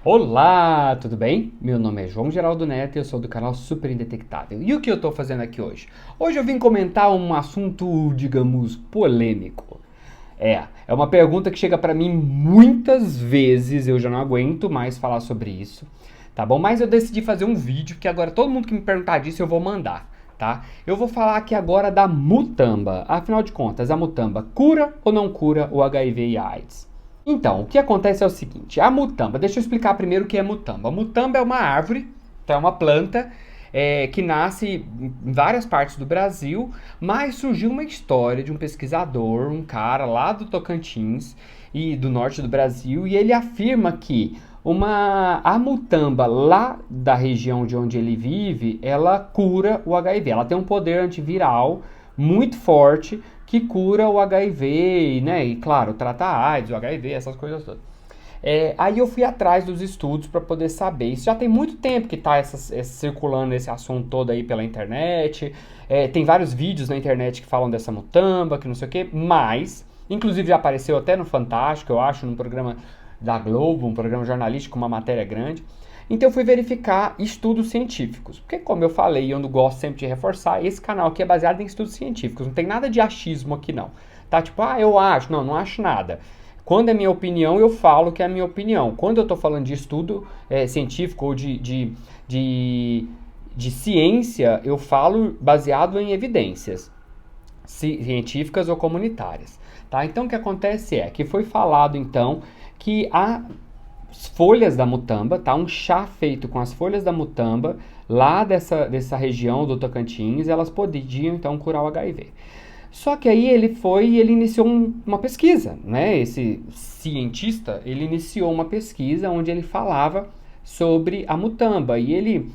Olá, tudo bem? Meu nome é João Geraldo Neto e eu sou do canal Super Indetectável. E o que eu tô fazendo aqui hoje? Hoje eu vim comentar um assunto, digamos, polêmico. É uma pergunta que chega pra mim muitas vezes, eu já não aguento mais falar sobre isso, tá bom? Mas eu decidi fazer um vídeo que agora todo mundo que me perguntar disso eu vou mandar, tá? Eu vou falar aqui agora da Mutamba. Afinal de contas, a Mutamba cura ou não cura o HIV e a AIDS? Então, o que acontece é o seguinte: a mutamba, deixa eu explicar primeiro o que é mutamba. A mutamba é uma árvore, então é uma planta que nasce em várias partes do Brasil, mas surgiu uma história de um pesquisador, um cara lá do Tocantins e do norte do Brasil, e ele afirma que a mutamba lá da região de onde ele vive, ela cura o HIV. Ela tem um poder antiviral muito forte que cura o HIV, né? E claro, trata a AIDS, o HIV, essas coisas todas. Aí eu fui atrás dos estudos para poder saber. Isso já tem muito tempo que está circulando esse assunto todo aí pela internet. Tem vários vídeos na internet que falam dessa mutamba, que não sei o que, mas, inclusive já apareceu até no Fantástico, eu acho, num programa da Globo, um programa jornalístico, uma matéria grande. Então eu fui verificar estudos científicos. Porque, como eu falei e eu gosto sempre de reforçar, esse canal aqui é baseado em estudos científicos. Não tem nada de achismo aqui, não. Tá? Tipo, eu acho. Não, não acho nada. Quando é minha opinião, eu falo que é a minha opinião. Quando eu estou falando de estudo científico ou de ciência, eu falo baseado em evidências científicas ou comunitárias. Tá? Então, o que acontece é que foi falado, então, que as folhas da mutamba, tá? Um chá feito com as folhas da mutamba lá dessa região do Tocantins, elas podiam então curar o HIV. Só que aí ele iniciou uma pesquisa, né? Esse cientista, ele iniciou uma pesquisa onde ele falava sobre a mutamba e ele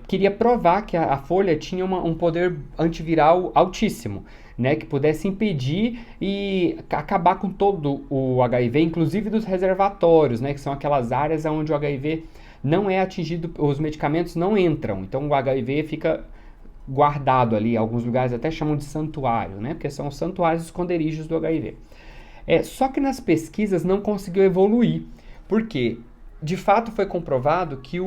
queria provar que a folha tinha um poder antiviral altíssimo, né? Que pudesse impedir e acabar com todo o HIV, inclusive dos reservatórios, né? Que são aquelas áreas onde o HIV não é atingido, os medicamentos não entram, então o HIV fica guardado ali, alguns lugares até chamam de santuário, né? Porque são os santuários esconderijos do HIV. Só que nas pesquisas não conseguiu evoluir, porque de fato foi comprovado que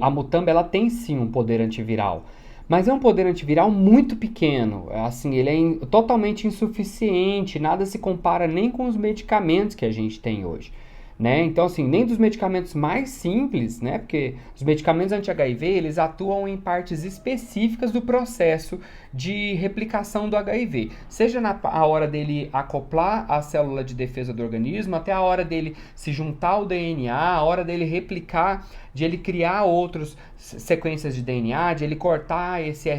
a mutamba ela tem sim um poder antiviral, mas é um poder antiviral muito pequeno, assim, ele é totalmente insuficiente, nada se compara nem com os medicamentos que a gente tem hoje. Né? Então, assim, nem dos medicamentos mais simples, né? Porque os medicamentos anti-HIV, eles atuam em partes específicas do processo de replicação do HIV. Seja na a hora dele acoplar a célula de defesa do organismo, até a hora dele se juntar ao DNA, a hora dele replicar, de ele criar outras sequências de DNA, de ele cortar esse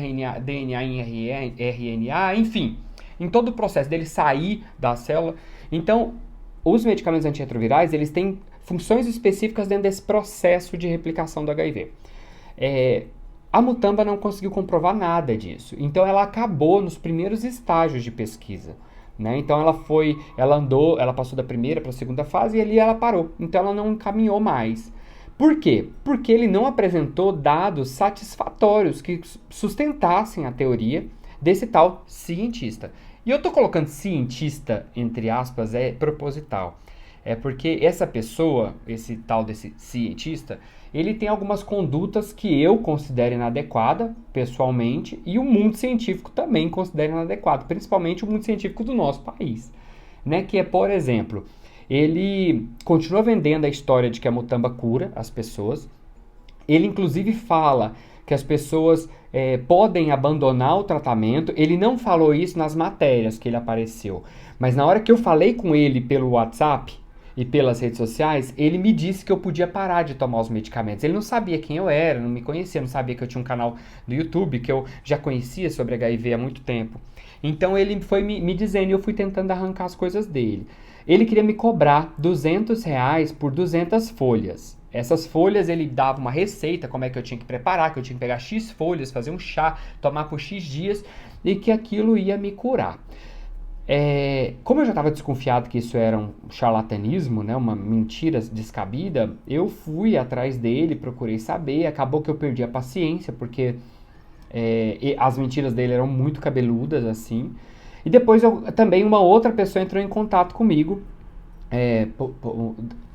DNA em RNA, enfim, em todo o processo dele sair da célula. Então, os medicamentos antirretrovirais, eles têm funções específicas dentro desse processo de replicação do HIV. A mutamba não conseguiu comprovar nada disso, então ela acabou nos primeiros estágios de pesquisa. Né? Então ela passou da primeira para a segunda fase e ali ela parou. Então ela não caminhou mais. Por quê? Porque ele não apresentou dados satisfatórios que sustentassem a teoria desse tal cientista. E eu tô colocando cientista, entre aspas, é proposital. É porque essa pessoa, esse tal desse cientista, ele tem algumas condutas que eu considero inadequada, pessoalmente, e o mundo científico também considera inadequado, principalmente o mundo científico do nosso país. Né? Que é, por exemplo, ele continua vendendo a história de que a mutamba cura as pessoas. Ele, inclusive, fala que as pessoas podem abandonar o tratamento. Ele não falou isso nas matérias que ele apareceu, mas na hora que eu falei com ele pelo WhatsApp e pelas redes sociais, ele me disse que eu podia parar de tomar os medicamentos. Ele não sabia quem eu era, não me conhecia, não sabia que eu tinha um canal no YouTube, que eu já conhecia sobre HIV há muito tempo. Então ele foi me dizendo e eu fui tentando arrancar as coisas dele. Ele queria me cobrar R$ 200 por 200 folhas. Essas folhas ele dava uma receita, como é que eu tinha que preparar, que eu tinha que pegar X folhas, fazer um chá, tomar por X dias e que aquilo ia me curar. Como eu já estava desconfiado que isso era um charlatanismo, né, uma mentira descabida, eu fui atrás dele, procurei saber, acabou que eu perdi a paciência, porque as mentiras dele eram muito cabeludas, assim. E depois também uma outra pessoa entrou em contato comigo,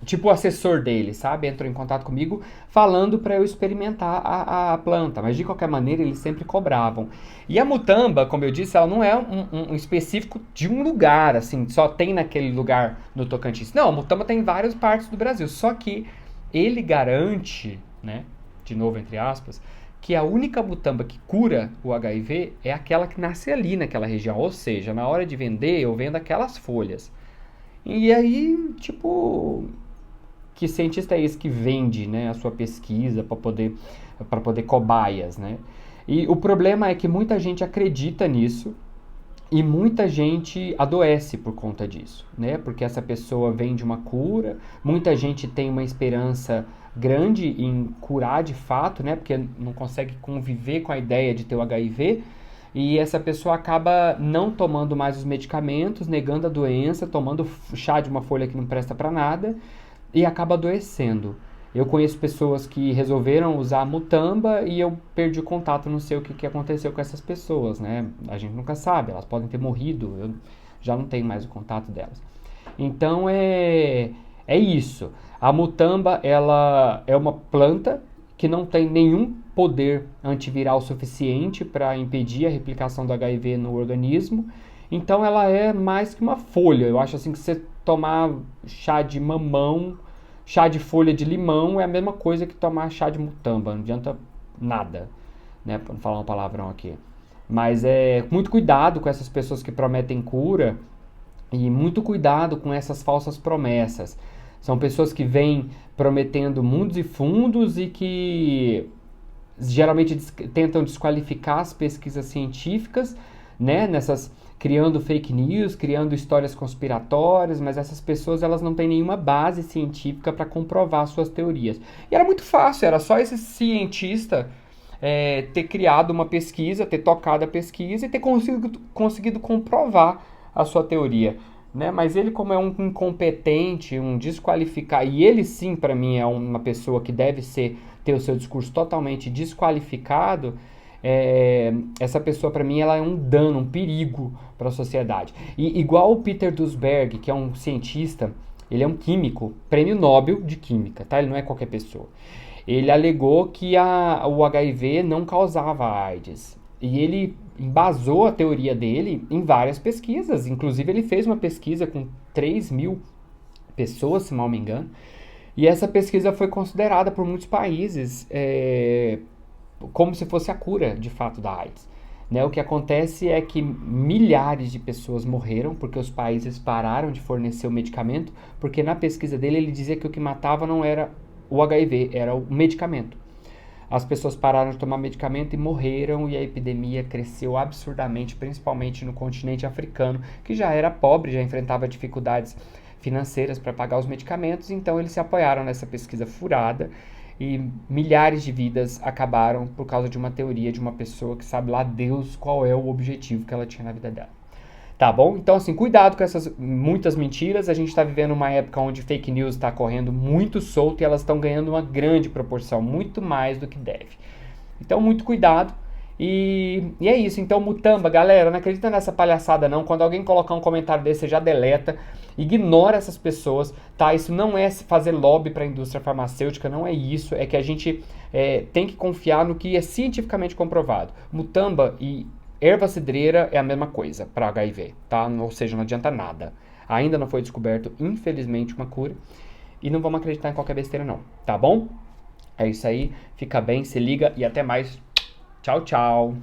tipo o assessor dele, sabe? Entrou em contato comigo falando para eu experimentar a planta, mas de qualquer maneira eles sempre cobravam. E a mutamba, como eu disse, ela não é um específico de um lugar, assim, só tem naquele lugar no Tocantins. Não, a mutamba tem em várias partes do Brasil, só que ele garante, né, de novo entre aspas, que a única mutamba que cura o HIV é aquela que nasce ali naquela região, ou seja, na hora de vender eu vendo aquelas folhas. E aí, tipo, que cientista é esse que vende, né, a sua pesquisa para poder cobaias, né? E o problema é que muita gente acredita nisso e muita gente adoece por conta disso, né? Porque essa pessoa vende uma cura, muita gente tem uma esperança grande em curar de fato, né? Porque não consegue conviver com a ideia de ter o HIV. E essa pessoa acaba não tomando mais os medicamentos, negando a doença, tomando chá de uma folha que não presta para nada e acaba adoecendo. Eu conheço pessoas que resolveram usar a mutamba e eu perdi o contato, não sei o que aconteceu com essas pessoas, né? A gente nunca sabe, elas podem ter morrido, eu já não tenho mais o contato delas. Então é isso. A mutamba, ela é uma planta que não tem nenhum poder antiviral suficiente para impedir a replicação do HIV no organismo. Então ela é mais que uma folha. Eu acho assim que você tomar chá de mamão, chá de folha de limão é a mesma coisa que tomar chá de mutamba. Não adianta nada, né? Para não falar um palavrão aqui. Mas é muito cuidado com essas pessoas que prometem cura e muito cuidado com essas falsas promessas. São pessoas que vêm prometendo mundos e fundos e que geralmente tentam desqualificar as pesquisas científicas, né? Criando fake news, criando histórias conspiratórias, mas essas pessoas elas não têm nenhuma base científica para comprovar suas teorias. E era muito fácil, era só esse cientista ter criado uma pesquisa, ter tocado a pesquisa e ter conseguido comprovar a sua teoria. Né? Mas ele, como é um incompetente, um desqualificado, e ele sim, para mim, é uma pessoa que deve ter o seu discurso totalmente desqualificado, essa pessoa, para mim, ela é um dano, um perigo para a sociedade. E igual o Peter Duesberg, que é um cientista, ele é um químico, prêmio Nobel de Química, tá? Ele não é qualquer pessoa. Ele alegou que o HIV não causava AIDS. E ele embasou a teoria dele em várias pesquisas. Inclusive, ele fez uma pesquisa com 3.000 pessoas, se mal me engano. E essa pesquisa foi considerada por muitos países como se fosse a cura, de fato, da AIDS. Né? O que acontece é que milhares de pessoas morreram porque os países pararam de fornecer o medicamento, porque na pesquisa dele ele dizia que o que matava não era o HIV, era o medicamento. As pessoas pararam de tomar medicamento e morreram, e a epidemia cresceu absurdamente, principalmente no continente africano, que já era pobre, já enfrentava dificuldades financeiras para pagar os medicamentos, então eles se apoiaram nessa pesquisa furada e milhares de vidas acabaram por causa de uma teoria de uma pessoa que sabe lá Deus qual é o objetivo que ela tinha na vida dela. Tá bom? Então, assim, cuidado com essas muitas mentiras. A gente está vivendo uma época onde fake news está correndo muito solto e elas estão ganhando uma grande proporção, muito mais do que deve. Então, muito cuidado. E é isso. Então, mutamba, galera, não acredita nessa palhaçada não. Quando alguém colocar um comentário desse, você já deleta. Ignora essas pessoas, tá? Isso não é fazer lobby para a indústria farmacêutica, não é isso. É que a gente tem que confiar no que é cientificamente comprovado. Mutamba e erva cidreira é a mesma coisa para HIV, tá? Ou seja, não adianta nada. Ainda não foi descoberto, infelizmente, uma cura. E não vamos acreditar em qualquer besteira, não. Tá bom? É isso aí. Fica bem, se liga e até mais. Tchau, tchau.